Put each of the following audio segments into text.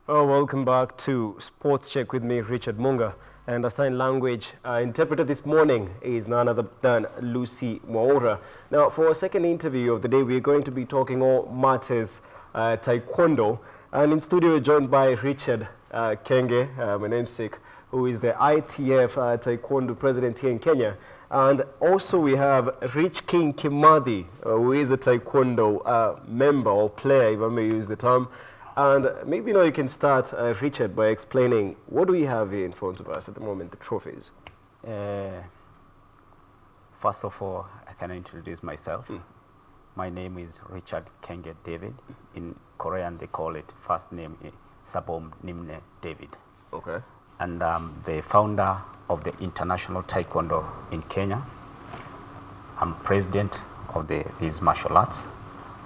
Oh, welcome back to Sports Check with me, Richard Munga. And our sign language interpreter this morning is none other than Lucy Mwaura. Now, for our second interview of the day, we're going to be talking all matters taekwondo. And in studio, we're joined by Richard Kenge, my namesake, who is the ITF Taekwondo president here in Kenya. And also we have Rich King Kimathi, who is a Taekwondo member or player, if I may use the term. And maybe you can start, Richard, by explaining what do we have here in front of us at the moment, the trophies. First of all, I can introduce myself. My name is Richard Kenge David. In Korean, they call it first name Sabom Nimne David. Okay. And I'm the founder of the International Taekwondo in Kenya. I'm president of these martial arts.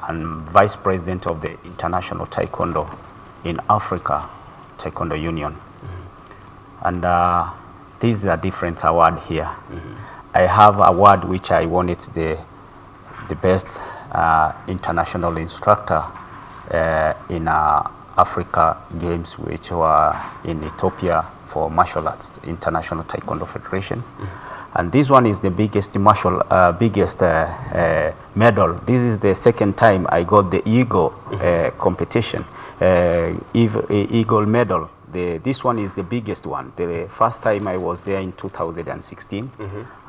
I'm vice president of the International Taekwondo in Africa, Taekwondo Union. And this is a different award here. I have award which I won it the best international instructor in Africa Games, which were in Ethiopia for martial arts, International Taekwondo Federation. And this one is the biggest medal. This is the second time I got the Eagle competition, Eagle medal. This one is the biggest one. The first time I was there in 2016,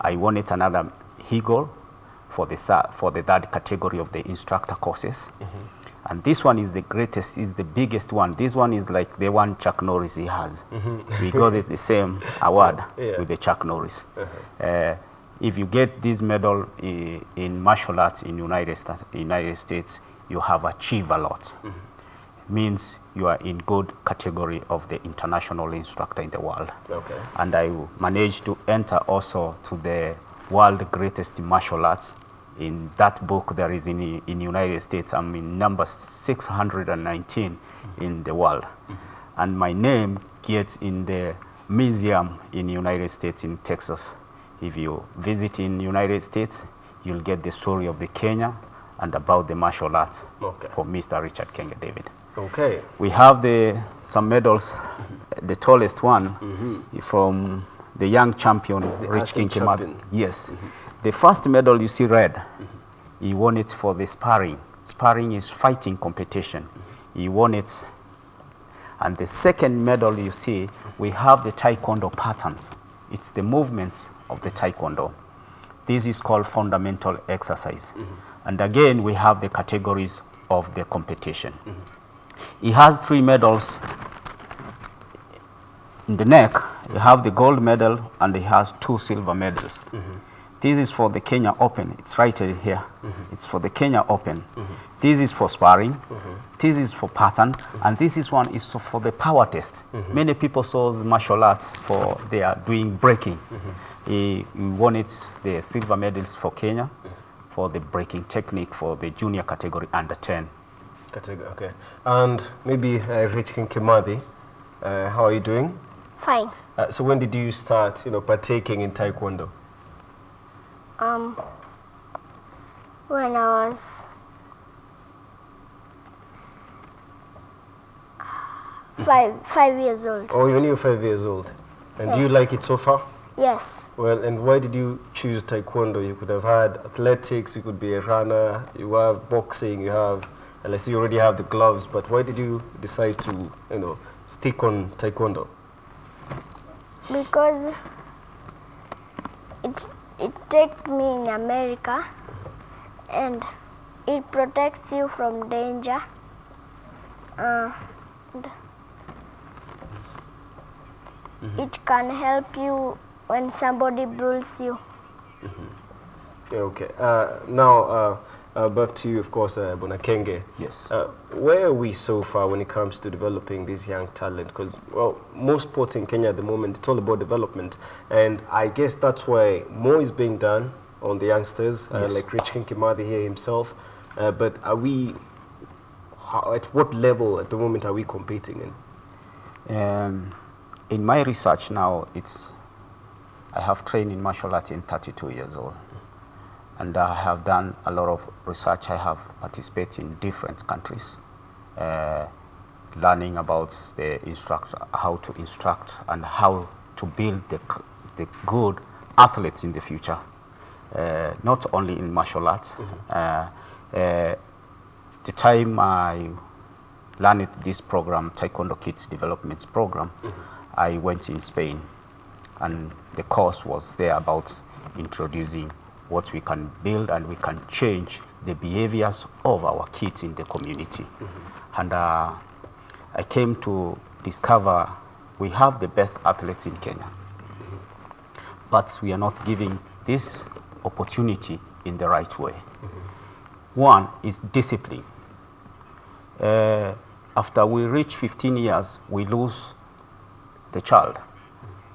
I won it another Eagle for the third category of the instructor courses. And this one is the greatest, is the biggest one. This one is like the one Chuck Norris he has. We got it the same award with the Chuck Norris. If you get this medal in martial arts in United States, you have achieved a lot. Means you are in good category of the international instructor in the world. Okay. And I managed to enter also to the world greatest martial arts. In that book, there is in United States, I'm in number 619 in the world. And my name gets in the museum in United States in Texas. If you visit in United States, you'll get the story of the Kenya and about the martial arts for Mr. Richard Kenge David. Okay. We have some medals, the tallest one from the young champion, Rich King Kimathi. Yes. The first medal you see red, he won it for the sparring. Sparring is fighting competition. He won it. And the second medal you see, we have the Taekwondo patterns. It's the movements of the Taekwondo. This is called fundamental exercise. And again, we have the categories of the competition. He has 3 medals in the neck. He have the gold medal and he has 2 silver medals. This is for the Kenya Open. It's right here. It's for the Kenya Open. This is for sparring. This is for pattern. And this one is for the power test. Many people saw martial arts for they are doing breaking. He won it, the silver medals for Kenya for the breaking technique for the junior category under 10. Category, okay. And maybe Rich King Kimathi, how are you doing? Fine. So when did you start, partaking in Taekwondo? When I was 5 years old. Oh, when you were 5 years old. And do you like it so far? Yes. Well, and why did you choose Taekwondo? You could have had athletics, you could be a runner, you have boxing, you have, unless you already have the gloves, but why did you decide to, stick on Taekwondo? Because it takes me in America and it protects you from danger. It can help you when somebody bullies you. Okay. Now, back to you, of course, Bwana Kenge. Yes. Where are we so far when it comes to developing this young talent? Because, well, most sports in Kenya at the moment, it's all about development. And I guess that's why more is being done on the youngsters, like Rich King Kimathi here himself. But are we, at what level at the moment are we competing in? In my research now, I have trained in martial arts in 32 years old. And I have done a lot of research. I have participated in different countries. learning about the instructor, how to instruct and how to build the good athletes in the future, not only in martial arts. The time I learned this program, Taekwondo Kids Development Program, I went in Spain, and the course was there about introducing what we can build and we can change the behaviors of our kids in the community. And I came to discover we have the best athletes in Kenya, but we are not giving this opportunity in the right way. One is discipline. After we reach 15 years, we lose the child.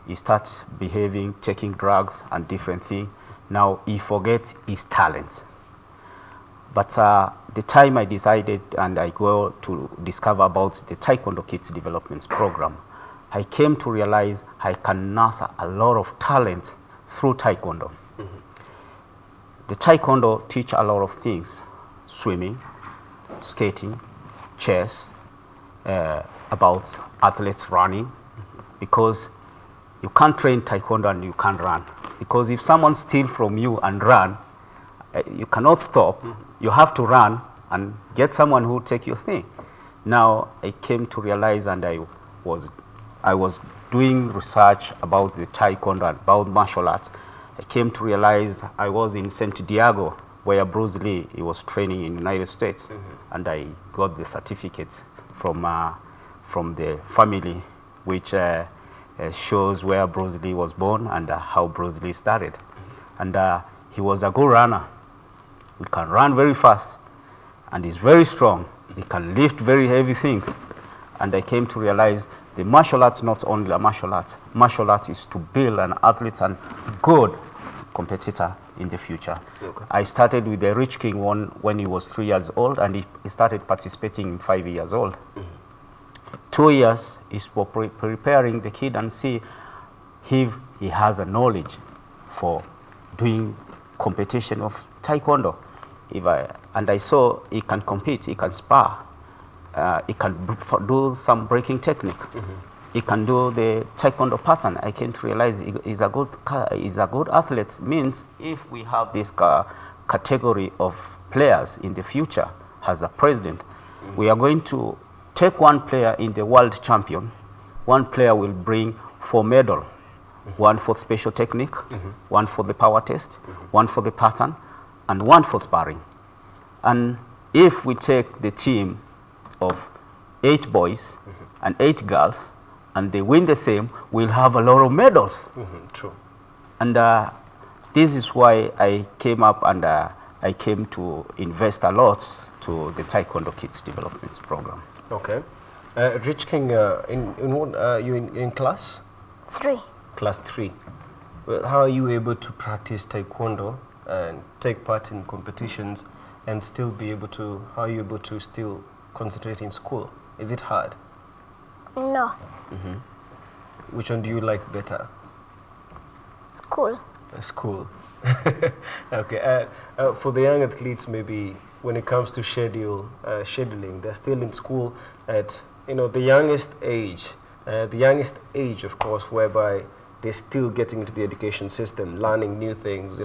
He starts behaving, taking drugs and different things. Now he forgets his talent. But the time I decided and I go to discover about the Taekwondo Kids Development Program, I came to realize I can nurture a lot of talent through Taekwondo. The Taekwondo teach a lot of things: swimming, skating, chess, about athletes running, because you can't train Taekwondo and you can't run. Because if someone steals from you and run, you cannot stop. You have to run and get someone who will take your thing. Now I came to realize, and I was doing research about the Taekwondo and about martial arts. I came to realize I was in St. Diego, where Bruce Lee, he was training in the United States, and I got the certificate from the family, which shows where Bruce Lee was born and how Bruce Lee started. And he was a good runner. He can run very fast, and he's very strong. He can lift very heavy things. And I came to realize the martial arts, not only a martial arts is to build an athlete and good competitor in the future. Okay. I started with the Rich King one when he was 3 years old, and he started participating in 5 years old. 2 years is for preparing the kid and see if he has a knowledge for doing competition of Taekwondo. And I saw he can compete, he can spar, he can do some breaking technique. He can do the Taekwondo pattern. I came to realize he's a good athlete. Means if we have this category of players in the future as a president, we are going to take one player in the world champion. One player will bring 4 medals. One for special technique, one for the power test, one for the pattern, and one for sparring. And if we take the team of 8 boys and 8 girls, and they win the same, we'll have a lot of medals. True. And this is why I came up and I came to invest a lot to the Taekwondo Kids Development Program. Okay. Rich King, in what, you in class? 3. Class 3. Well, how are you able to practice Taekwondo and take part in competitions and still be able to, how are you able to still concentrate in school? Is it hard? No. Which one do you like better? School. School. Okay. For the young athletes, maybe when it comes to scheduling, they're still in school at the youngest age. The youngest age, of course, whereby they're still getting into the education system, learning new things,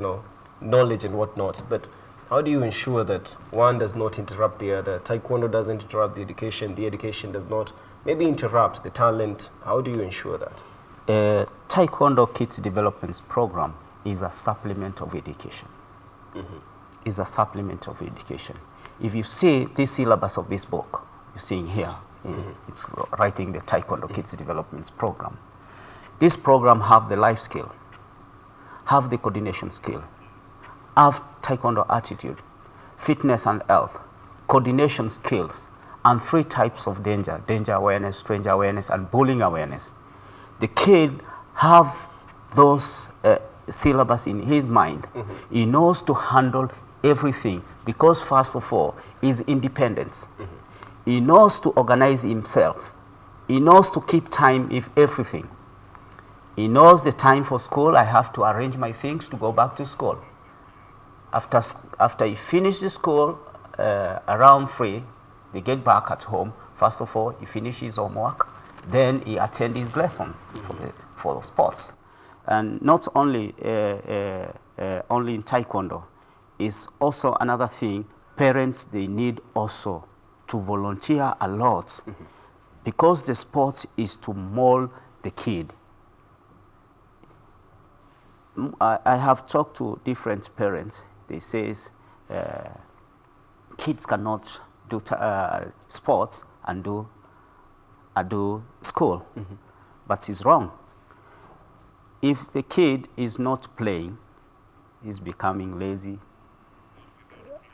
knowledge and whatnot. But how do you ensure that one does not interrupt the other? Taekwondo doesn't interrupt the education does not maybe interrupt the talent. How do you ensure that? Taekwondo Kids Development Program is a supplement of education. Is a supplement of education. If you see the syllabus of this book, you're seeing here, it's writing the Taekwondo Kids Development Program. This program have the life skill, have the coordination skill, have Taekwondo attitude, fitness and health, coordination skills, and 3 types of danger: danger awareness, stranger awareness, and bullying awareness. The kid have those syllabus in his mind. He knows to handle everything because first of all, is independence. He knows to organize himself. He knows to keep time with everything. He knows the time for school. I have to arrange my things to go back to school. After he finish the school, around 3, they get back at home. First of all, he finishes his homework, then he attends his lesson for the sports. And not only only in taekwondo, is also another thing. Parents, they need also to volunteer a lot, because the sport is to mold the kid. I have talked to different parents. They say kids cannot do sports and do school, but it's wrong. If the kid is not playing, he's becoming lazy.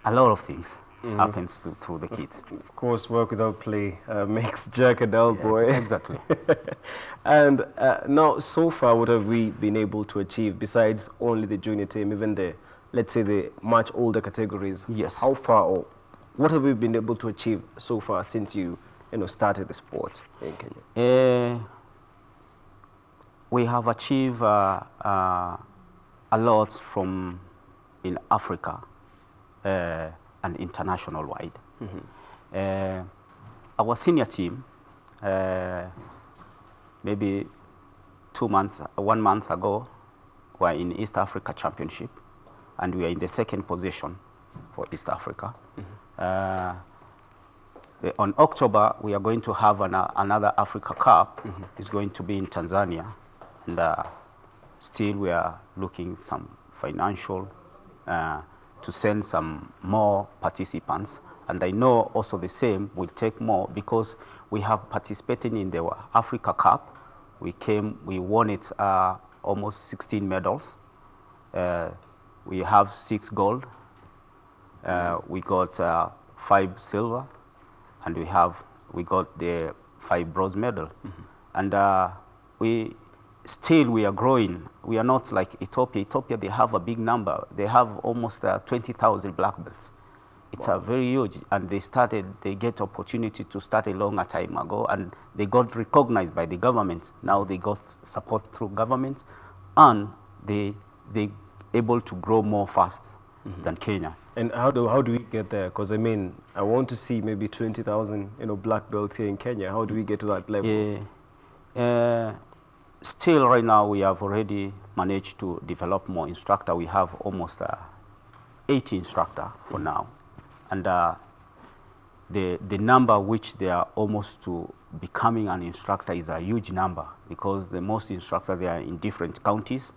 A lot of things happens to the kids. Of course, work without play makes Jack a dull boy. Yes, exactly. And now, so far, what have we been able to achieve besides only the junior team, even the, let's say, the much older categories? Yes. How far, or what have we been able to achieve so far since you started the sport in Kenya? We have achieved a lot from in Africa and international wide. Our senior team, maybe 1 month ago, were in East Africa Championship, and we are in the second position for East Africa. On October, we are going to have another Africa Cup. It's going to be in Tanzania, and still we are looking some financial to send some more participants. And I know also the same will take more, because we have participated in the Africa Cup. We won it almost 16 medals. We have 6 gold. We got 5 silver, and we got the 5 bronze medal. And we are growing. We are not like Ethiopia. Ethiopia, they have a big number. They have almost 20,000 black belts. It's a very huge, and they get opportunity to start a longer time ago, and they got recognized by the government. Now they got support through government, and they able to grow more fast than Kenya. And how do we get there? Because I mean, I want to see maybe 20,000 black belts here in Kenya. How do we get to that level? Still, right now, we have already managed to develop more instructor. We have almost 80 instructor for now. And the number which they are almost to becoming an instructor is a huge number, because the most instructors, they are in different counties,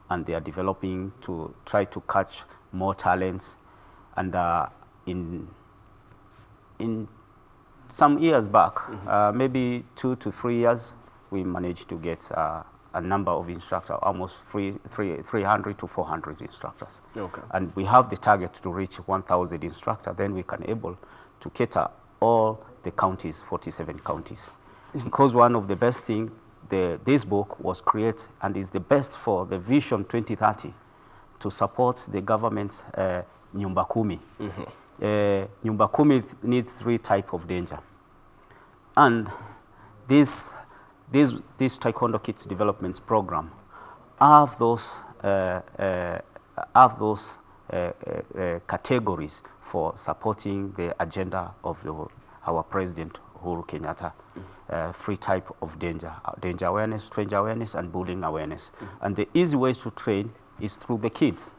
and they are developing to try to catch more talents. And in some years back, maybe 2 to 3 years, we managed to get a number of instructors, almost 300 to 400 instructors. Okay. And we have the target to reach 1,000 instructors. Then we can able to cater all the counties, 47 counties. Because one of the best things, this book was created and is the best for the Vision 2030 to support the government's Nyumba Kumi. Nyumba Kumi needs 3 types of danger. And this Taekwondo Kids Development Program have those categories for supporting the agenda of our President Uhuru Kenyatta. 3 types of danger awareness, stranger awareness, and bullying awareness. And the easy ways to train is through the kids.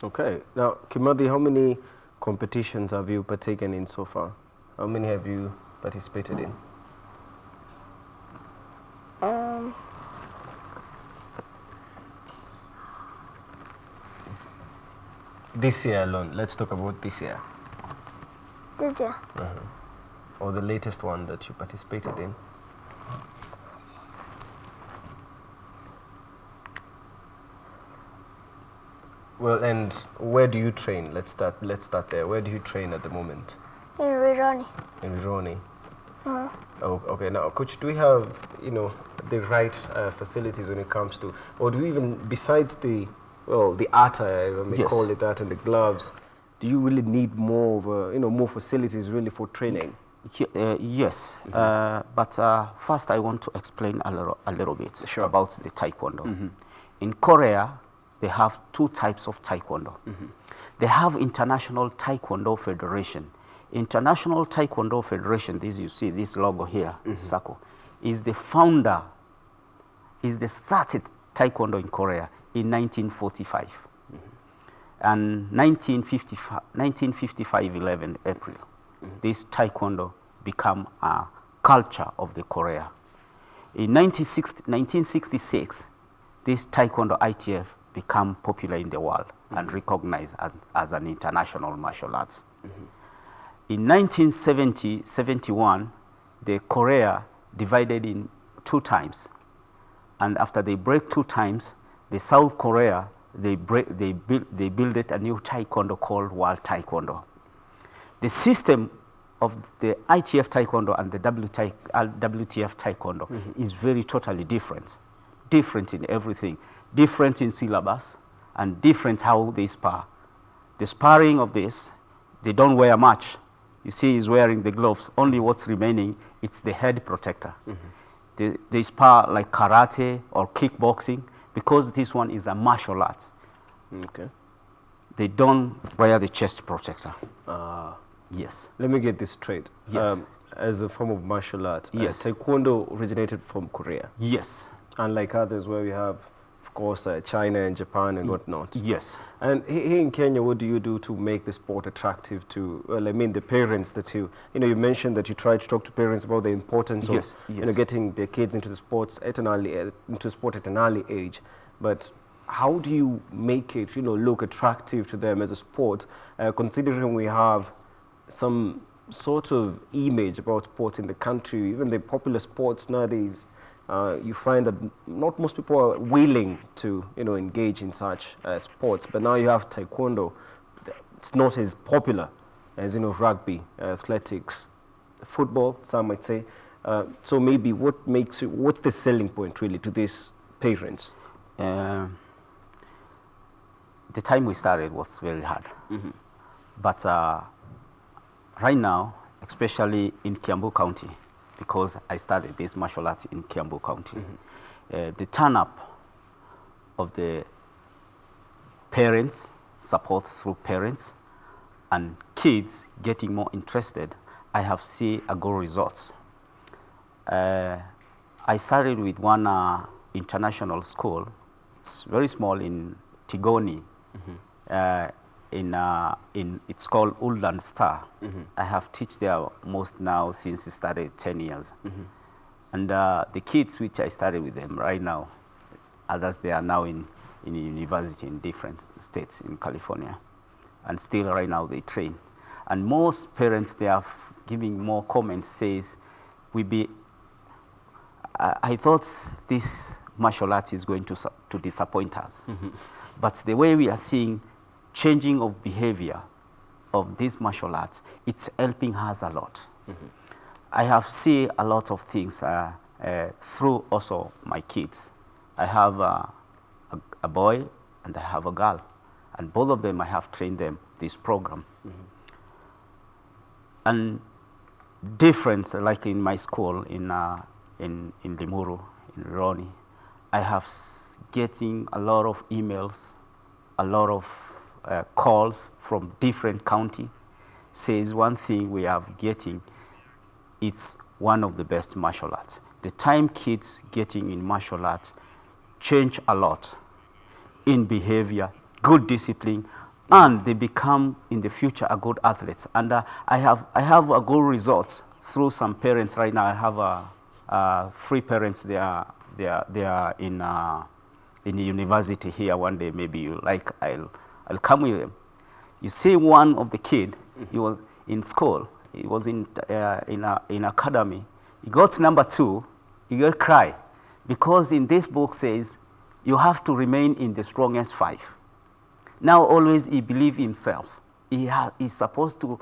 Okay. Now, Kimadi, how many competitions have you partaken in so far? How many have you participated in? This year alone. Let's talk about this year. This year. Or the latest one that you participated in. Well, and where do you train? Let's start there. Where do you train at the moment? In Rironi. In Rironi. Oh, okay. Now, coach, do we have the right facilities when it comes to, or do we even, besides the attire, if I may call it that, and the gloves, do you really need more of more facilities really for training? Yes, but first I want to explain a little bit about the Taekwondo. In Korea, they have 2 types of Taekwondo. They have International Taekwondo Federation. International Taekwondo Federation, this you see, this logo here, circle, is the founder, is the started Taekwondo in Korea in 1945. And 1955, 11 April, this Taekwondo become a culture of the Korea. In 1966, this Taekwondo ITF become popular in the world and recognized as an international martial arts. In 1970-71, the Korea divided in 2 times. And after they break 2 times, the South Korea, they built a new Taekwondo called World Taekwondo. The system of the ITF Taekwondo and the WTF Taekwondo is very totally different. Different in everything. Different in syllabus and different how they spar. The sparring of this, they don't wear much. You see he's wearing the gloves. Only what's remaining, it's the head protector. They spar like karate or kickboxing because this one is a martial art. Okay. They don't wear the chest protector. Yes. Let me get this straight. Yes. As a form of martial art, yes. Taekwondo originated from Korea. Yes. Unlike others where we have, of course, China and Japan and whatnot. Yes. And here in Kenya, what do you do to make the sport attractive to, well, I mean, the parents that you mentioned that you try to talk to parents about the importance of, getting their kids into the sports at an early, age. But how do you make it, look attractive to them as a sport, considering we have some sort of image about sports in the country, even the popular sports nowadays, you find that not most people are willing to, engage in such sports. But now you have Taekwondo. It's not as popular as, rugby, athletics, football, some might say. So maybe what's the selling point really to these parents? The time we started was very hard. But right now, especially in Kiambu County, because I started this martial arts in Kiambu County, the turn up of the parents, support through parents, and kids getting more interested, I have seen a good results. I started with one international school. It's very small in Tigoni. It's called Uldan Star. I have taught there most now since it started 10 years. And the kids which I started with them right now, others they are now in university in different states in California. And still right now they train. And most parents, they are giving more comments, says, I thought this martial art is going to disappoint us. But the way we are seeing changing of behavior of this martial arts, it's helping us a lot. I have seen a lot of things through also my kids. I have a boy and I have a girl, and both of them I have trained them this program. And difference, like in my school in Limuru, in Roni, I have getting a lot of emails, a lot of calls from different county, says one thing we are getting, it's one of the best martial arts. The time kids getting in martial arts change a lot in behavior, good discipline, and they become in the future a good athletes. And I have a good results through some parents right now. I have 3 parents. They are in the university here. One day maybe you like, I'll come with them. You see one of the kid, he was in school, he was in academy, he got number 2, he got cry, because in this book says, you have to remain in the strongest 5. Now always he believe himself, he's supposed to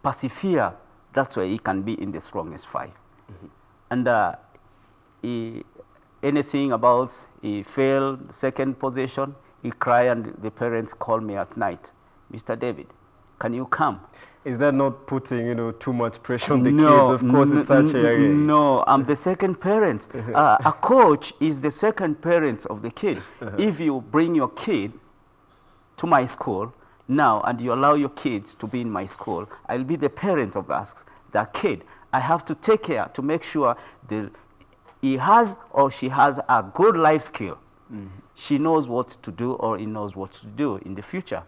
persevere, that's why he can be in the strongest 5. And anything about he failed second position, he cry, and the parents call me at night, Mr. David, can you come? Is that not putting too much pressure on the kids? Of course, it's such a young age. No, I'm the second parent. A coach is the second parent of the kid. If you bring your kid to my school, now and you allow your kids to be in my school, I'll be the parent of that kid. I have to take care to make sure he has or she has a good life skill. She knows what to do or he knows what to do in the future.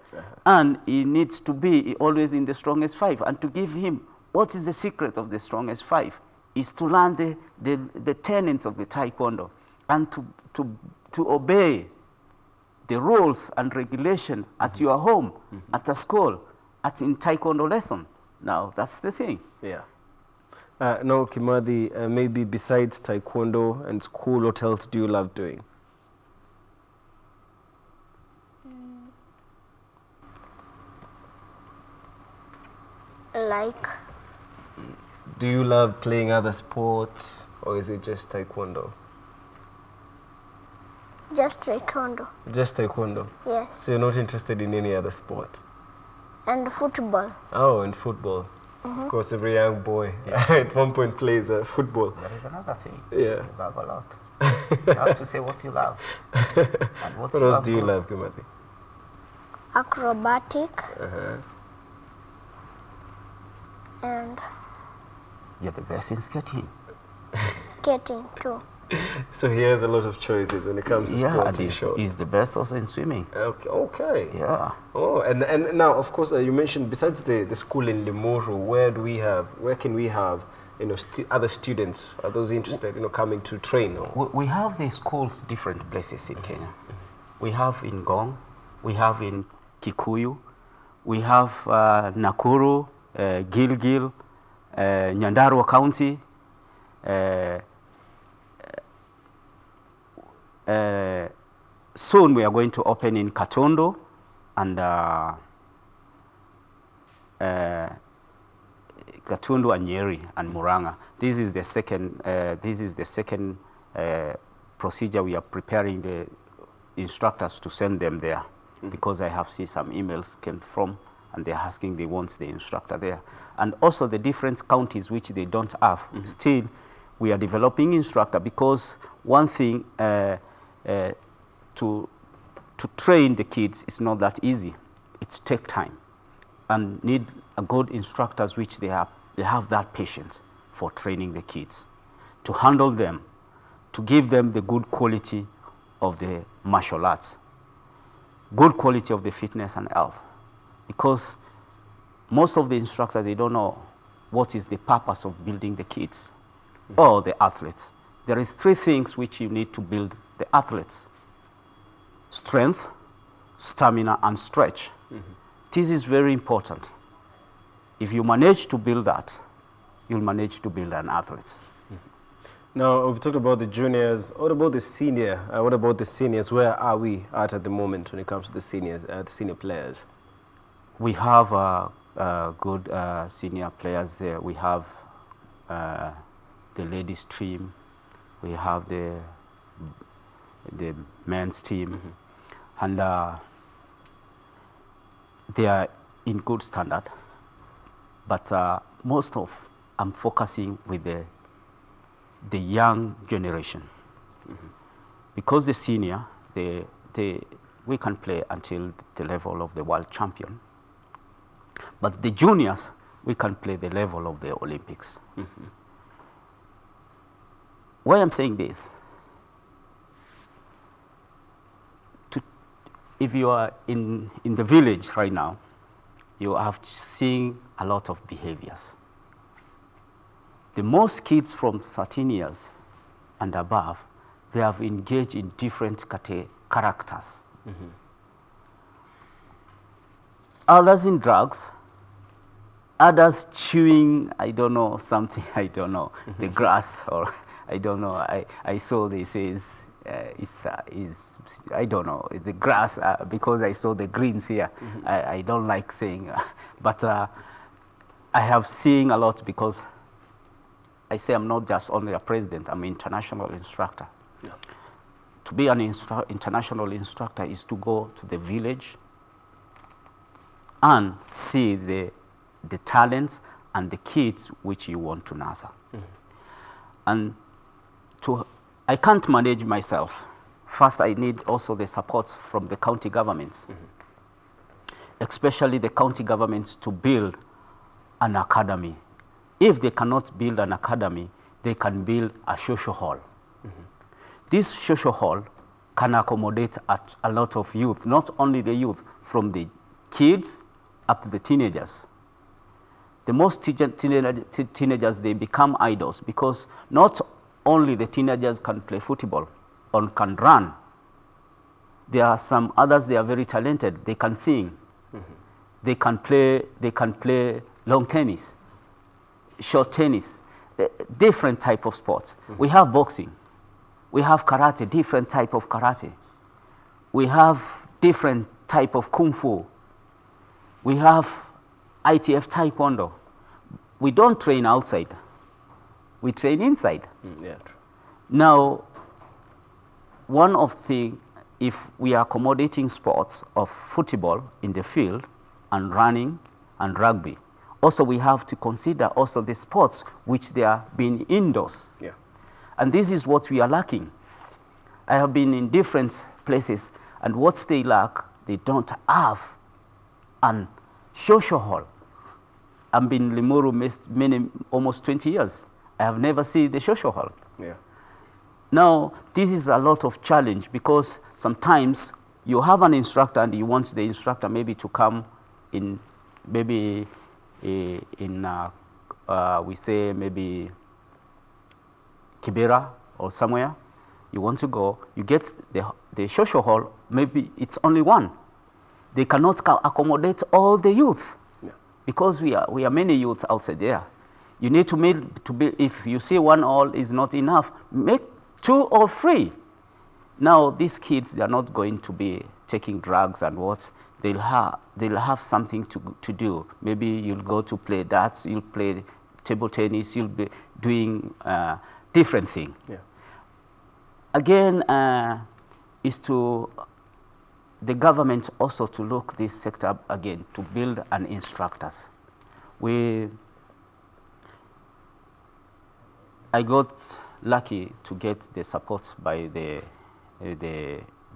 And he needs to be always in the strongest five. And to give him, what is the secret of the strongest five? Is to learn the tenets of the Taekwondo and to obey the rules and regulation at your home, at the school, in Taekwondo lesson. Now, that's the thing. Yeah. Now, Kimathi, maybe besides Taekwondo and school, what else do you love doing? Like, Do you love playing other sports, or is it just Taekwondo? just Taekwondo. Just Taekwondo. Yes. So you're not interested in any other sport? And football. Oh, and football. Of course, every young boy at one point plays football. There is another thing. Yeah. You love a lot. You have to say what you love. And What else do you love, Kimathi? Acrobatic. And You're the best in skating. skating too. So he has a lot of choices when it comes to sports, in short. He's the best also in swimming. Okay. Okay. Yeah. Oh, and now, of course, you mentioned besides the school in Limuru, where can we have, other students? Are those interested, coming to train? Or? We have the schools different places in Kenya. We have in Gong, we have in Kikuyu, we have Nakuru, Gilgil, Nyandarua County. Soon we are going to open in Katondo and Nyeri and Muranga. This is the second procedure. We are preparing the instructors to send them there because I have seen some emails came from and they're asking they want the instructor there. And also the different counties which they don't have. Still, we are developing instructor because one thing to train the kids is not that easy. It's take time and need a good instructors which they have that patience for training the kids, to handle them, to give them the good quality of the martial arts, good quality of the fitness and health. Because most of the instructors, they don't know what is the purpose of building the kids or the athletes. There is three things which you need to build the athletes: strength, stamina, and stretch. This is very important. If you manage to build that, you'll manage to build an athlete. Now, we've talked about the juniors. What about the senior? What about the seniors? Where are we at the moment when it comes to the seniors, the senior players? We have good senior players there. We have the ladies team. We have the men's team, and they are in good standard. But most of I'm focusing with the young generation, because the senior we can play until the level of the world champion. But the juniors, we can play the level of the Olympics. Why I'm saying this, if you are in the village right now, you have seen a lot of behaviors. The most kids from 13 years and above, they have engaged in different characters. Others in drugs, others chewing, I don't know, something, I don't know, the grass, or I don't know, I saw they say is I don't know, it's the grass, because I saw the greens here. I don't like saying, but I have seen a lot, because I say I'm not just only a president, I'm an international instructor. Yeah. To be an international instructor is to go to the village and see the talents and the kids which you want to nurture. And I can't manage myself. First, I need also the support from the county governments. especially the county governments, to build an academy. If they cannot build an academy, they can build a social hall. This social hall can accommodate a lot of youth, not only the youth, from the kids up to the teenagers. The most teenagers, they become idols because not only the teenagers can play football or can run. There are some others, they are very talented. They can sing. They can play long tennis, short tennis, different type of sports. We have boxing. We have karate, different type of karate. We have different type of kung fu. We have ITF taekwondo. We don't train outside. We train inside. Yeah. Now, one of the, if we are accommodating sports of football in the field and running and rugby, also we have to consider also the sports which they are being indoors. Yeah. And this is what we are lacking. I have been in different places, and what they lack, they don't have an social hall. I've been in Limuru almost 20 years. I have never seen the social hall. Yeah. Now, this is a lot of challenge because sometimes you have an instructor and you want the instructor maybe to come in, maybe we say maybe Kibera or somewhere. You want to go, you get the social hall, maybe it's only one. They cannot accommodate all the youth. Yeah. Because we are many youth outside there. You need to be, if you see one hall is not enough, make 2 or 3. Now these kids, they are not going to be taking drugs and what. They'll have something to do. Maybe you'll go to play darts, you'll play table tennis, you'll be doing different thing. Yeah. Again, is to the government also to look this sector again, to build an instructors. I got lucky to get the support by the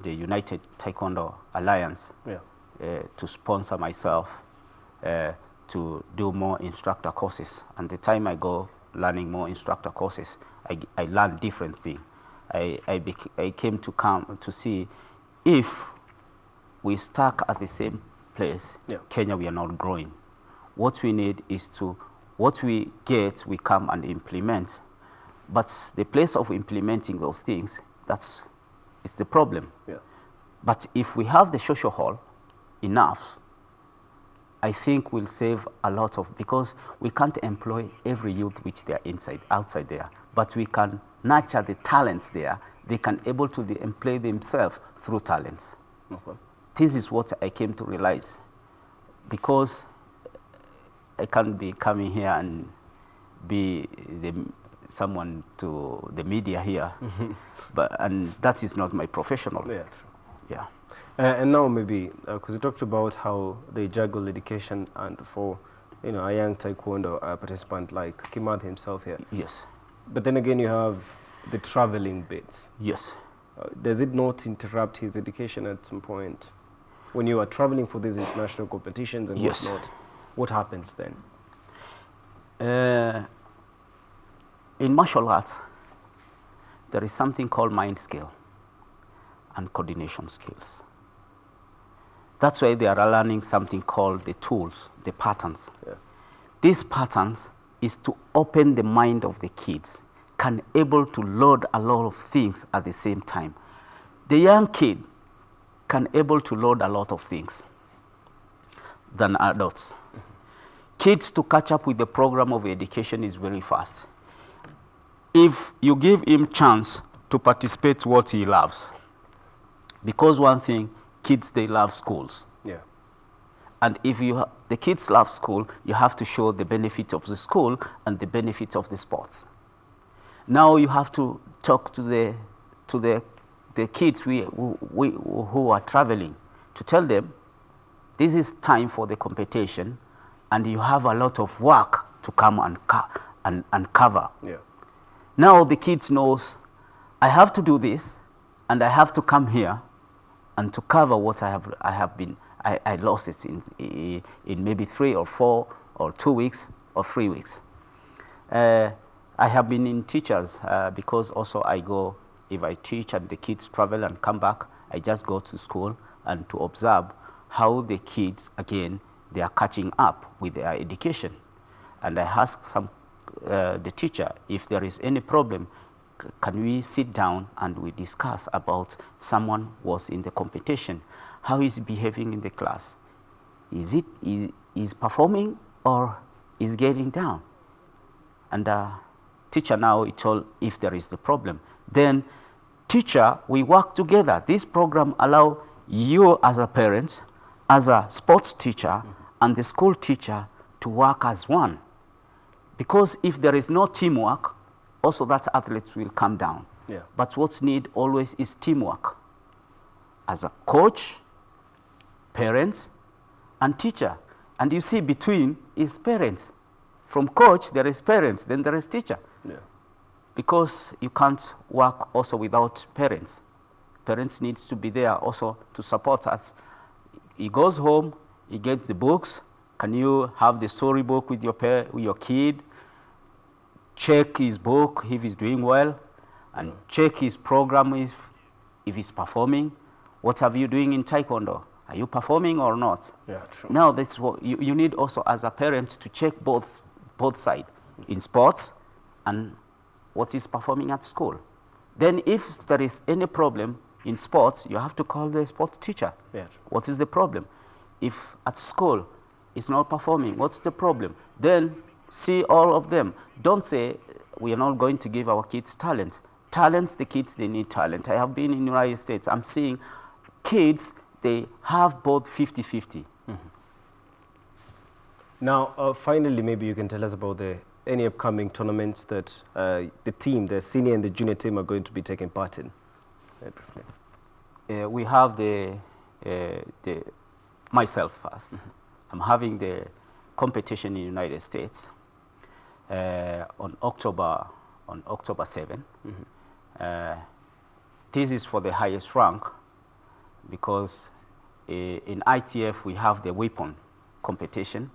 United Taekwondo Alliance. Yeah. To sponsor myself to do more instructor courses. And the time I go learning more instructor courses, I learned different things. I came to see if we stuck at the same place, yeah. Kenya, we are not growing. What we need is to, what we get, we come and implement. But the place of implementing those things, it's the problem. Yeah. But if we have the social hall enough, I think we'll save a lot of, because we can't employ every youth which they are outside there, but we can nurture the talents there. They can able to employ themselves through talents. Okay. This is what I came to realize, because I can't be coming here and be someone to the media here, and that is not my professional. Yeah, true. Yeah. And now maybe, because you talked about how they juggle education and for, a young taekwondo participant like Kimath himself here. Yes. But then again, you have the traveling bits. Yes. Does it not interrupt his education at some point? When you are traveling for these international competitions and yes. whatnot, what happens then? In martial arts, there is something called mind skill and coordination skills. That's why they are learning something called the tools, the patterns. Yeah. These patterns is to open the mind of the kids, can able to load a lot of things at the same time. The young kid can able to load a lot of things than adults. Kids to catch up with the program of education is very fast. If you give him chance to participate what he loves, because one thing, kids, they love schools. Yeah. And if the kids love school, you have to show the benefit of the school and the benefit of the sports. Now you have to talk to the kids who are traveling, to tell them this is time for the competition and you have a lot of work to come and cover. Yeah. Now the kids knows I have to do this and I have to come here and to cover what I I lost it in maybe 3 or 4 or 2 weeks or 3 weeks. I have been in teachers because also I go, if I teach and the kids travel and come back, I just go to school and to observe how the kids, again, they are catching up with their education. And I ask the teacher if there is any problem, can we sit down and we discuss about someone was in the competition, how is he behaving in the class? Is performing or is getting down? And teacher now he told if there is the problem. Then teacher, we work together. This program allow you as a parent, as a sports teacher, and the school teacher to work as one. Because if there is no teamwork, also that athletes will come down. Yeah. But what's need always is teamwork. As a coach, parents, and teacher. And you see between is parents. From coach, there is parents, then there is teacher. Yeah. Because you can't work also without parents. Parents needs to be there also to support us. He goes home, he gets the books. Can you have the storybook with your kid? Check his book if he's doing well, and check his program if he's performing. What are you doing in Taekwondo? Are you performing or not? Yeah, true. Now that's what you need also as a parent to check both sides in sports and what is performing at school. Then if there is any problem in sports, you have to call the sports teacher. Yeah. What is the problem? If at school it's not performing, what's the problem? Then see all of them. Don't say we are not going to give our kids talent. Talent, the kids, they need talent. I have been in the United States. I'm seeing kids, they have both 50-50. Now, finally, maybe you can tell us about any upcoming tournaments that the team, the senior and the junior team, are going to be taking part in. We have myself first. I'm having the competition in the United States on October 7. This is for the highest rank because in ITF we have the weapon competition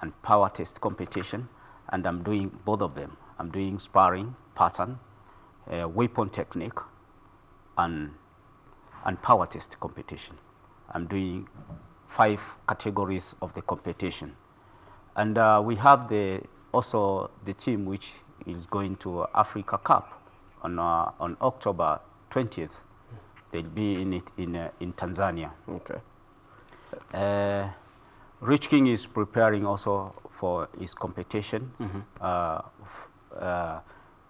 and power test competition, and I'm doing both of them. I'm doing sparring pattern, weapon technique, and power test competition. I'm doing 5 categories of the competition. And we have also the team which is going to Africa Cup on October 20th. They'll be in it in Tanzania. Okay. Rich King is preparing also for his competition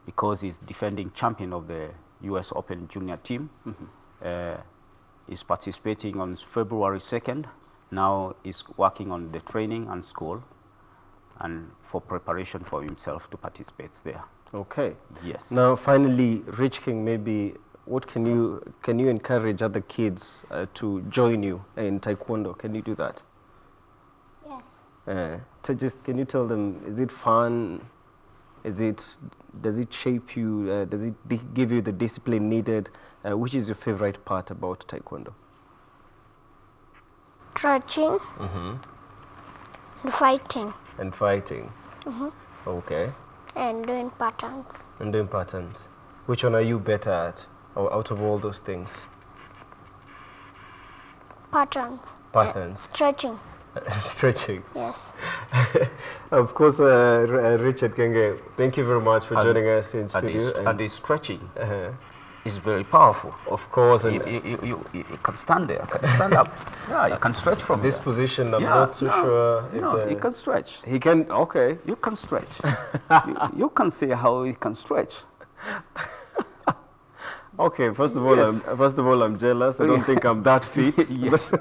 because he's defending champion of the US Open junior team. He's participating on February 2nd. Now he's working on the training and school and for preparation for himself to participate there. Okay. Yes. Now, finally, Rich King, maybe what can you encourage other kids to join you in Taekwondo? Can you do that? Yes. So just can you tell them, is it fun? Does it shape you? Does it give you the discipline needed? Which is your favorite part about Taekwondo? Stretching and fighting. And fighting. Okay. And doing patterns. And doing patterns. Which one are you better at, or out of all those things? Patterns. Patterns. Stretching. Stretching. Yes. Of course, Richard Kenge, thank you very much for joining us in studio. And the stretching is very powerful. Of course. And you can stand there, can stand up. Yeah, you can stretch from this there. position, I'm not so sure. No, he can stretch. He can, okay. You can stretch. you can see how he can stretch. Okay, first of all, I'm jealous. I don't think I'm that fit. Yes,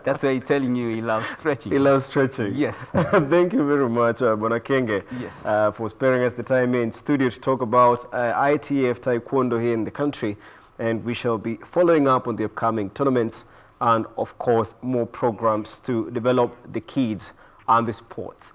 that's why he's telling you he loves stretching. He loves stretching. Yes. Thank you very much, Bona Kenge, yes. For sparing us the time here in studio to talk about ITF Taekwondo here in the country. And we shall be following up on the upcoming tournaments and, of course, more programs to develop the kids and the sports.